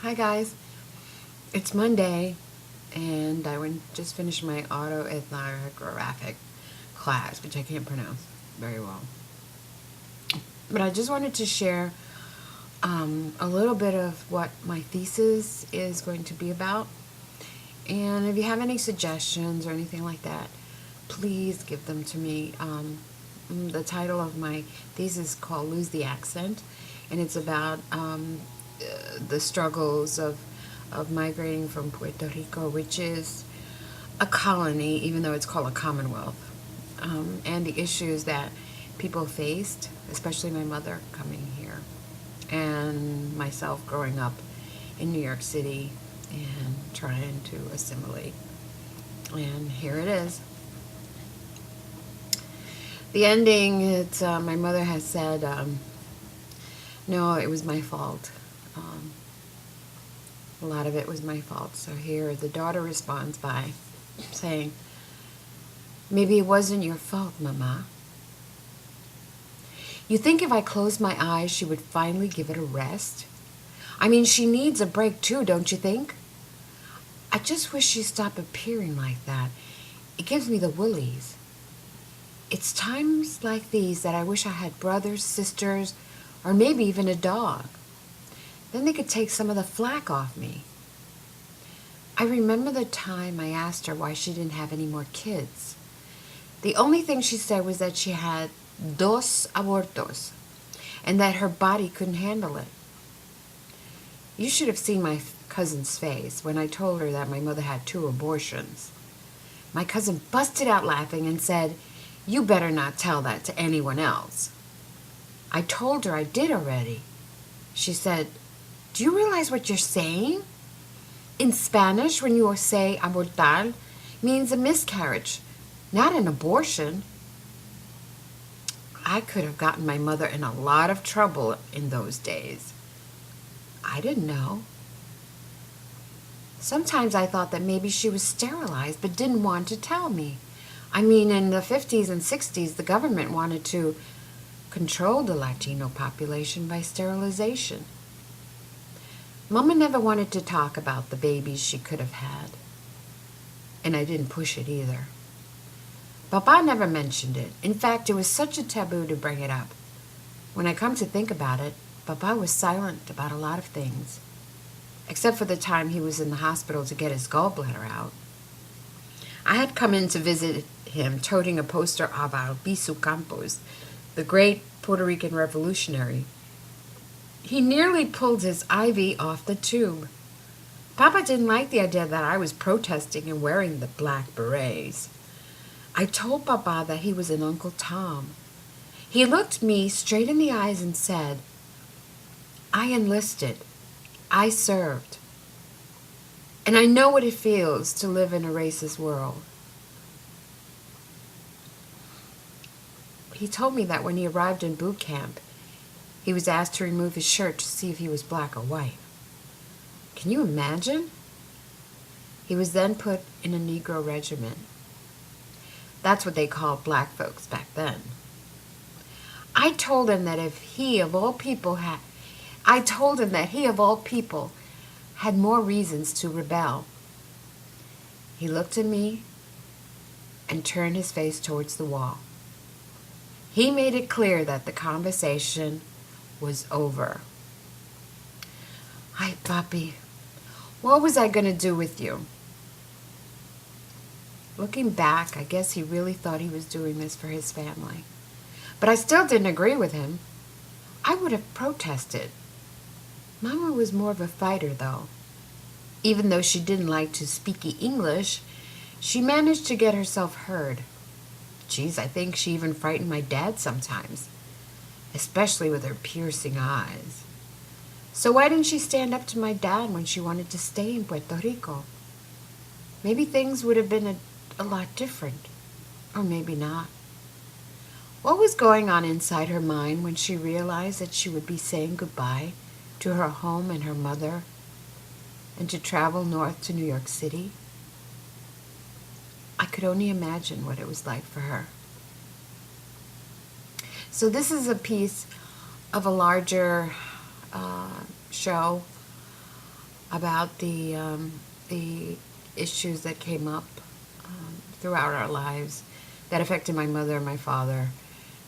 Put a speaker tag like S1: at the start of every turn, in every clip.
S1: Hi guys, it's Monday and just finished my autoethnographic class, which I can't pronounce very well. But I just wanted to share a little bit of what my thesis is going to be about. And if you have any suggestions or anything like that, please give them to me. The title of my thesis is called Lose the Accent, and it's about the struggles of migrating from Puerto Rico, which is a colony, even though it's called a commonwealth, and the issues that people faced, especially my mother coming here, and myself growing up in New York City and trying to assimilate. And here it is. The ending, it's my mother has said, no, it was my fault. A lot of it was my fault. So here the daughter responds by saying, maybe it wasn't your fault, Mama. You think if I closed my eyes, she would finally give it a rest? I mean, she needs a break too, don't you think? I just wish she'd stop appearing like that. It gives me the willies. It's times like these that I wish I had brothers, sisters, or maybe even a dog. Then they could take some of the flack off me. I remember the time I asked her why she didn't have any more kids. The only thing she said was that she had dos abortos and that her body couldn't handle it. You should have seen my cousin's face when I told her that my mother had 2 abortions. My cousin busted out laughing and said, "You better not tell that to anyone else." I told her I did already. She said, "Do you realize what you're saying? In Spanish, when you say abortar, means a miscarriage, not an abortion." I could have gotten my mother in a lot of trouble in those days. I didn't know. Sometimes I thought that maybe she was sterilized but didn't want to tell me. I mean, in the 50s and 60s, the government wanted to control the Latino population by sterilization. Mama never wanted to talk about the babies she could have had. And I didn't push it either. Papa never mentioned it. In fact, it was such a taboo to bring it up. When I come to think about it, Papa was silent about a lot of things, except for the time he was in the hospital to get his gallbladder out. I had come in to visit him toting a poster of Albizu Campos, the great Puerto Rican revolutionary. He nearly pulled his IV off the tube. Papa didn't like the idea that I was protesting and wearing the black berets. I told Papa that he was an Uncle Tom. He looked me straight in the eyes and said, "I enlisted. I served. And I know what it feels to live in a racist world." He told me that when he arrived in boot camp, he was asked to remove his shirt to see if he was black or white. Can you imagine? He was then put in a Negro regiment. That's what they called black folks back then. I told him that he of all people had more reasons to rebel. He looked at me and turned his face towards the wall. He made it clear that the conversation was over. Ay, papi, what was I going to do with you? Looking back, I guess he really thought he was doing this for his family. But I still didn't agree with him. I would have protested. Mama was more of a fighter, though. Even though she didn't like to speak English, she managed to get herself heard. Geez, I think she even frightened my dad sometimes, especially with her piercing eyes. So why didn't she stand up to my dad when she wanted to stay in Puerto Rico? Maybe things would have been a lot different, or maybe not. What was going on inside her mind when she realized that she would be saying goodbye to her home and her mother, and to travel north to New York City? I could only imagine what it was like for her. So this is a piece of a larger show about the issues that came up throughout our lives that affected my mother and my father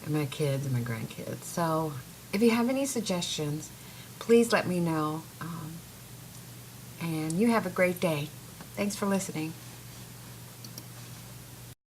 S1: and my kids and my grandkids. So if you have any suggestions, please let me know. And you have a great day. Thanks for listening.